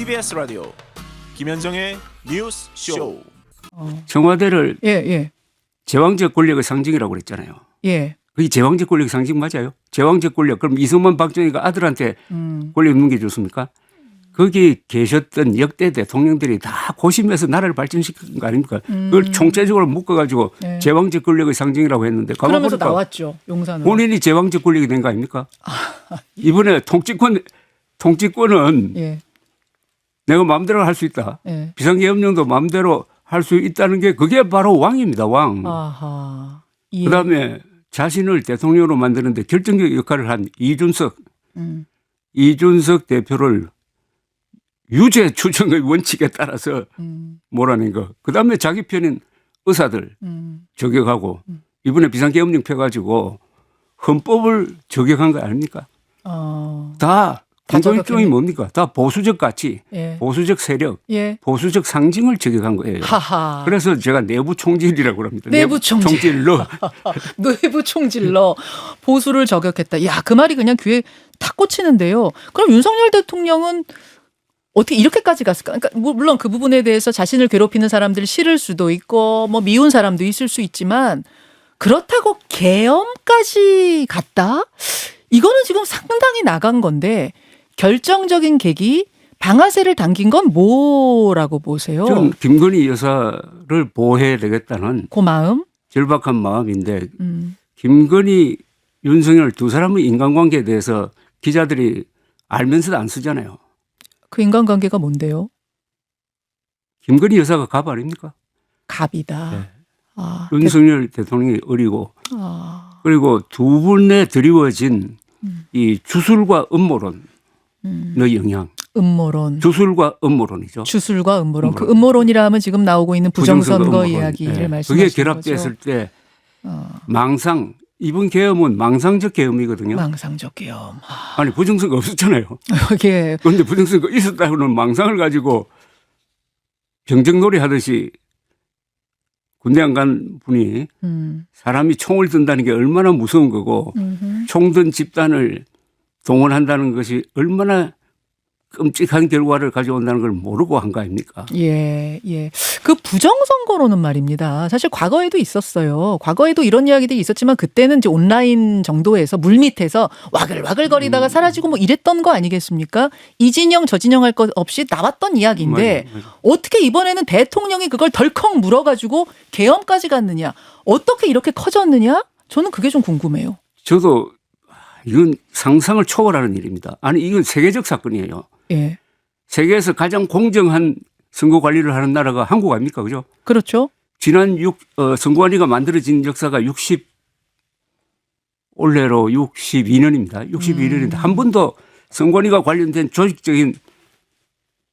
TBS 라디오 김현정의 뉴스 쇼. 청와대를 예. 제왕적 권력의 상징이라고 그랬잖아요. 예. 그게 제왕적 권력의 상징 맞아요? 제왕적 권력. 그럼 이승만 박정희가 아들한테 권력 넘겨줬습니까? 거기 계셨던 역대 대통령들이 다 고심해서 나라를 발전시킨 거 아닙니까? 그걸 총체적으로 묶어가지고 네. 제왕적 권력의 상징이라고 했는데 그러면서 보니까 나왔죠. 용산으로. 본인이 제왕적 권력이 된 거 아닙니까? 이번에 통치권은 예. 내가 마음대로 할 수 있다. 예. 비상계엄령도 마음대로 할 수 있다는 게 그게 바로 왕입니다. 왕. 아하. 예. 그다음에 자신을 대통령으로 만드는데 결정적 역할을 한 이준석 대표를 유죄 추정의 원칙에 따라서 몰아낸 거. 그다음에 자기 편인 의사들 저격하고 이번에 비상계엄령 펴가지고 헌법을 저격한 거 아닙니까? 다 공통점이 뭡니까? 다 보수적 가치, 예. 보수적 세력, 예. 보수적 상징을 저격한 거예요. 하하. 그래서 제가 내부 총질이라고 합니다. 내부 총질로 내부 총질로 보수를 저격했다. 야, 그 말이 그냥 귀에 탁 꽂히는데요. 그럼 윤석열 대통령은 어떻게 이렇게까지 갔을까? 그러니까 물론 그 부분에 대해서 자신을 괴롭히는 사람들 싫을 수도 있고 뭐 미운 사람도 있을 수 있지만 그렇다고 계엄까지 갔다? 이거는 지금 상당히 나간 건데 결정적인 계기 방아쇠를 당긴 건 뭐라고 보세요? 좀 김건희 여사를 보호해야 되겠다는 그 마음? 절박한 마음인데 김건희, 윤석열 두 사람의 인간관계에 대해서 기자들이 알면서도 안 쓰잖아요. 그 인간관계가 뭔데요? 김건희 여사가 갑 아닙니까? 갑이다. 네. 아, 윤석열 대통령이 어리고 아, 그리고 두 분에 드리워진 이 주술과 음모론의 영향. 음모론. 주술과 음모론이죠. 주술과 음모론. 그 음모론. 음모론이라 하면 지금 나오고 있는 부정선거 음모론. 이야기를 네. 말씀하시는 그게 결합됐을 거죠. 때 망상. 이번 계엄은 망상적 계엄이거든요. 망상적 계엄. 아니 부정선거 없었잖아요. 이게 그런데 부정선거 있었다고는 망상을 가지고 병정놀이 하듯이 군대 안 간 분이 사람이 총을 든다는 게 얼마나 무서운 거고 총 든 집단을 동원한다는 것이 얼마나 끔찍한 결과를 가져온다는 걸 모르고 한 거 아닙니까? 예. 그 부정선거로는 말입니다. 사실 과거에도 있었어요. 과거에도 이런 이야기들이 있었지만 그때는 이제 온라인 정도에서 물밑에서 와글와글거리다가 사라지고 뭐 이랬던 거 아니겠습니까? 이 진영 저 진영 할 것 없이 나왔던 이야기인데 맞아요. 어떻게 이번에는 대통령이 그걸 덜컥 물어가지고 계엄까지 갔느냐? 어떻게 이렇게 커졌느냐? 저는 그게 좀 궁금해요. 저도 이건 상상을 초월하는 일입니다. 아니 이건 세계적 사건이에요. 예. 세계에서 가장 공정한 선거 관리를 하는 나라가 한국 아닙니까? 그죠? 그렇죠. 지난 선거관리가 만들어진 역사가 올해로 62년입니다. 62년인데 한 번도 선거관리가 관련된 조직적인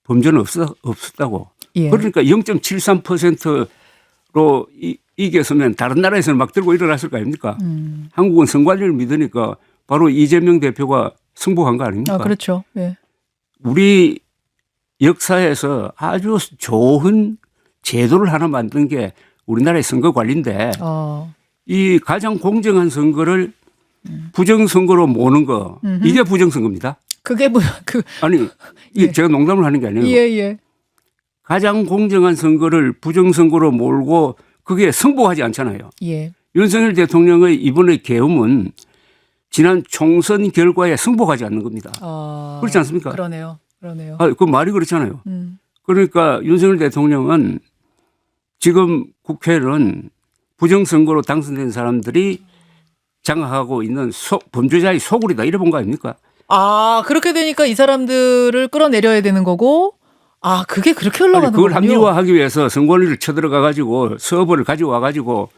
범죄는 없었다고. 예. 그러니까 0.73%로 이겼으면 다른 나라에서는 막 들고 일어났을 거 아닙니까? 한국은 선거관리를 믿으니까 바로 이재명 대표가 승복한 거 아닙니까? 아, 그렇죠. 예. 우리 역사에서 아주 좋은 제도를 하나 만든 게 우리나라의 선거 관리인데 이 가장 공정한 선거를 부정선거로 모는 거 이게 부정선거입니다. 그게 뭐 아니 이게 제가 농담을 하는 게 아니에요. 예. 가장 공정한 선거를 부정선거로 몰고 그게 승복하지 않잖아요. 예. 윤석열 대통령의 이번의 계엄은 지난 총선 결과에 승복하지 않는 겁니다. 그렇지 않습니까? 그러네요. 그 말이 그렇잖아요. 그러니까 윤석열 대통령은 지금 국회는 부정선거로 당선된 사람들이 장악하고 있는 범죄자의 소굴이다 이래 본 거 아닙니까? 아, 그렇게 되니까 이 사람들을 끌어내려야 되는 거고, 아, 그게 그렇게 흘러가는 거군요. 그걸 합리화하기 위해서 선관위를 쳐들어가 가지고 서버를 가져와 가지고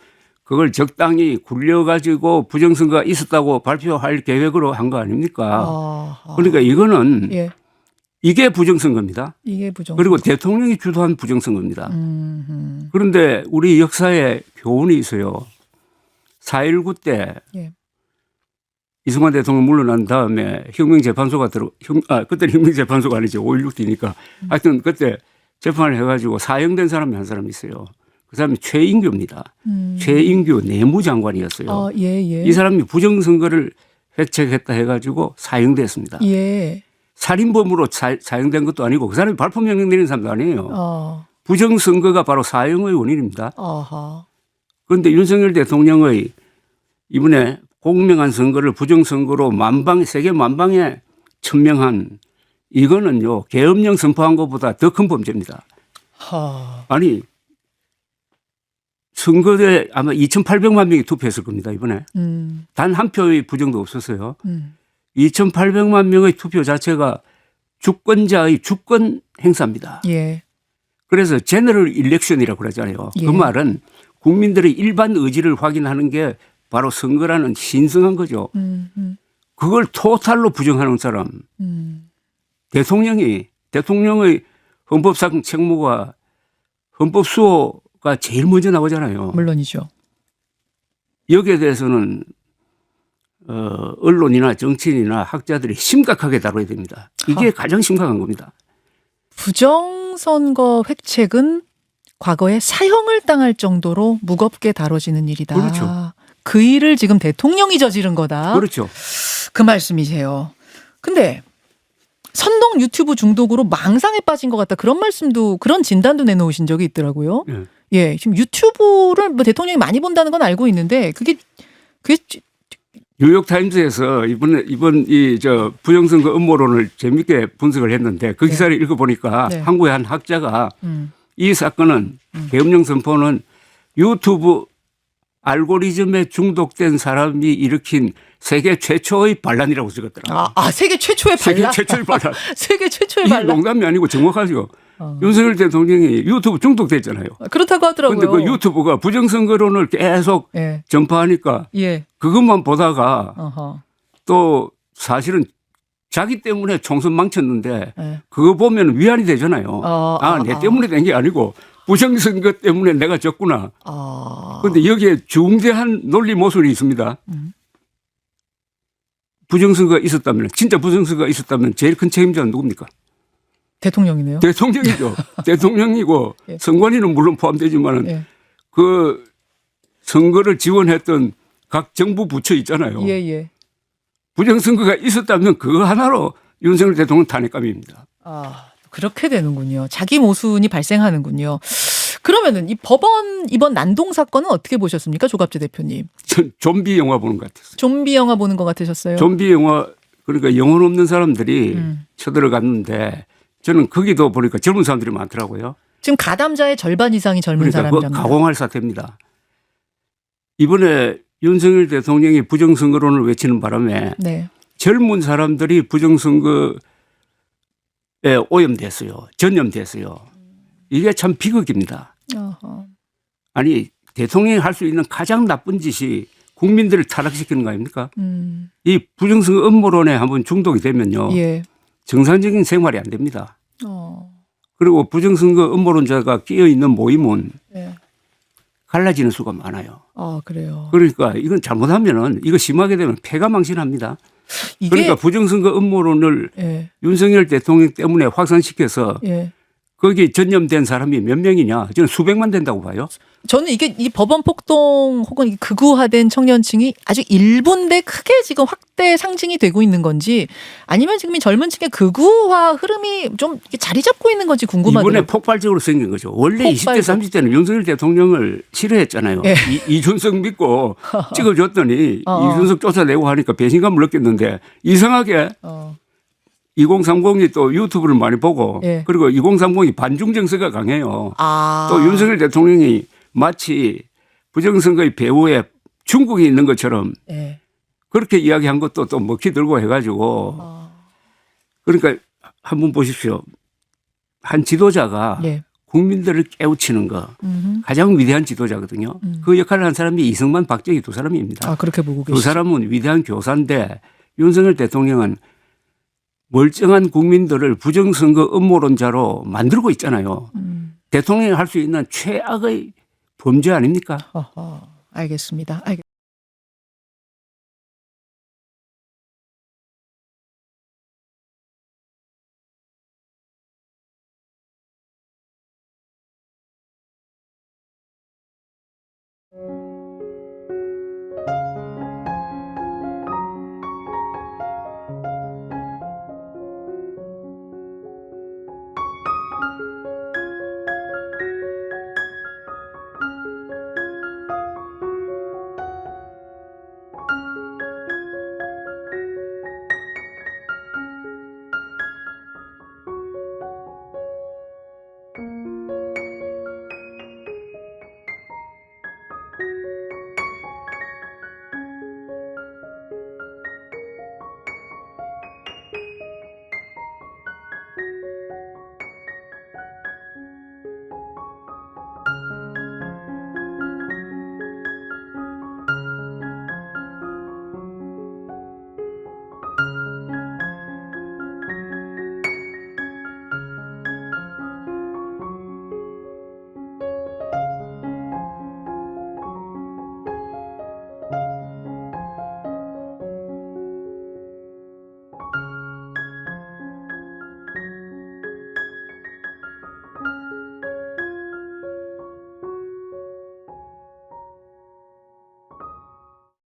그걸 적당히 굴려가지고 부정선거가 있었다고 발표할 계획으로 한 거 아닙니까? 그러니까 이거는 예. 이게 부정선거입니다. 이게 부정. 그리고 대통령이 주도한 부정선거입니다. 그런데 우리 역사에 교훈이 있어요. 4.19 때 예. 이승만 대통령 물러난 다음에 혁명재판소가 그때는 혁명재판소가 아니죠. 5.16 때니까. 하여튼 그때 재판을 해가지고 사형된 사람이 한 사람이 있어요. 그 사람이 최인규입니다. 최인규 내무장관이었어요. 예. 이 사람이 부정선거를 획책했다 해가지고 사형됐습니다. 예. 살인범으로 사형된 것도 아니고 그 사람이 발포 명령 내린 사람도 아니에요. 부정선거가 바로 사형의 원인입니다. 어허. 그런데 윤석열 대통령의 이번에 공명한 선거를 부정선거로 세계 만방에 천명한 이거는요, 계엄령 선포한 것보다 더 큰 범죄입니다. 아니, 선거에 아마 2,800만 명이 투표했을 겁니다, 이번에. 단 한 표의 부정도 없었어요. 2,800만 명의 투표 자체가 주권자의 주권 행사입니다. 예. 그래서 제너럴 일렉션이라고 그러잖아요. 예. 그 말은 국민들의 일반 의지를 확인하는 게 바로 선거라는 신성한 거죠. 그걸 토탈로 부정하는 사람. 대통령의 헌법상 책무가 헌법 수호가 제일 먼저 나오잖아요. 물론이죠. 여기에 대해서는 언론이나 정치인이나 학자들이 심각하게 다뤄야 됩니다. 이게 가장 심각한 겁니다. 부정선거 획책은 과거에 사형을 당할 정도로 무겁게 다뤄지는 일이다. 그렇죠. 그 일을 지금 대통령이 저지른 거다. 그렇죠. 그 말씀이세요. 근데 선동 유튜브 중독으로 망상에 빠진 것 같다. 그런 말씀도, 그런 진단도 내놓으신 적이 있더라고요. 네. 예, 지금 유튜브를 뭐 대통령이 많이 본다는 건 알고 있는데 그게 뉴욕 타임즈에서 이번 부정선거 음모론을 재밌게 분석을 했는데 그 기사를 읽어보니까 네. 한국의 한 학자가 이 사건은 계엄령 선포는 유튜브 알고리즘에 중독된 사람이 일으킨 세계 최초의 반란이라고 적었더라. 세계 최초의 반란. 세계 최초의 반란. 세계 최초의 이게 반란. 농담이 아니고 정확하죠. 윤석열 대통령이 유튜브 중독됐잖아요. 그렇다고 하더라고요. 그런데 그 유튜브가 부정선거론을 계속 예. 전파하니까 예. 그것만 보다가 어허. 또 사실은 자기 때문에 총선 망쳤는데 예. 그거 보면 위안이 되잖아요. 내 때문에 된 게 아니고 부정선거 때문에 내가 졌구나. 그런데 여기에 중대한 논리 모순이 있습니다. 부정선거가 있었다면, 진짜 부정선거가 있었다면 제일 큰 책임자는 누굽니까? 대통령이네요. 대통령이죠. 대통령이고 예. 선관위는 물론 포함되지만 예. 그 선거를 지원했던 각 정부 부처 있잖아요. 예. 부정선거가 있었다면 그거 하나로 윤석열 대통령 탄핵감입니다. 그렇게 되는군요. 자기 모순이 발생하는군요. 그러면은 이 법원 이번 난동 사건은 어떻게 보셨습니까, 조갑재 대표님? 전 좀비 영화 보는 것 같았어요. 좀비 영화 보는 것 같으셨어요? 좀비 영화, 그러니까 영혼 없는 사람들이 쳐들어갔는데 저는 거기도 보니까 젊은 사람들이 많더라고요. 지금 가담자의 절반 이상이 젊은 그러니까 사람이랍니다. 가공할 사태입니다. 이번에 윤석열 대통령이 부정선거론을 외치는 바람에 네. 젊은 사람들이 부정선거에 오염됐어요. 전염됐어요. 이게 참 비극입니다. 어허. 아니, 대통령이 할 수 있는 가장 나쁜 짓이 국민들을 타락시키는 거 아닙니까? 이 부정선거 음모론에 한번 중독이 되면요. 예. 정상적인 생활이 안 됩니다. 그리고 부정선거 음모론자가 끼어 있는 모임은 예. 갈라지는 수가 많아요. 그래요. 그러니까 이건 잘못하면은 이거 심하게 되면 폐가망신합니다. 이게 그러니까 부정선거 음모론을 예. 윤석열 대통령 때문에 확산시켜서 예. 거기 전염된 사람이 몇 명이냐? 저는 수백만 된다고 봐요. 저는 이게 이 법원 폭동 혹은 극우화된 청년층이 아주 일부인데 크게 지금 확대 상징이 되고 있는 건지 아니면 지금 이 젊은 층의 극우화 흐름이 좀 이렇게 자리 잡고 있는 건지 궁금하더라고요. 이번에 폭발적으로 생긴 거죠. 원래 20대, 30대는 윤석열 대통령을 싫어했잖아요. 예. 이준석 믿고 찍어줬더니 이준석 쫓아내고 하니까 배신감을 느꼈는데 이상하게 2030이 또 유튜브를 많이 보고 예. 그리고 2030이 반중 정서가 강해요. 또 윤석열 대통령이 마치 부정선거의 배후에 중국이 있는 것처럼 예. 그렇게 이야기한 것도 또 먹히 들고 해가지고 그러니까 한번 보십시오. 한 지도자가 예. 국민들을 깨우치는 거 가장 위대한 지도자거든요. 그 역할을 한 사람이 이승만, 박정희 두 사람입니다. 그렇게 보고 계시죠. 두 사람은 위대한 교사인데 윤석열 대통령은 멀쩡한 국민들을 부정선거 음모론자로 만들고 있잖아요. 대통령이 할 수 있는 최악의 범죄 아닙니까? 알겠습니다.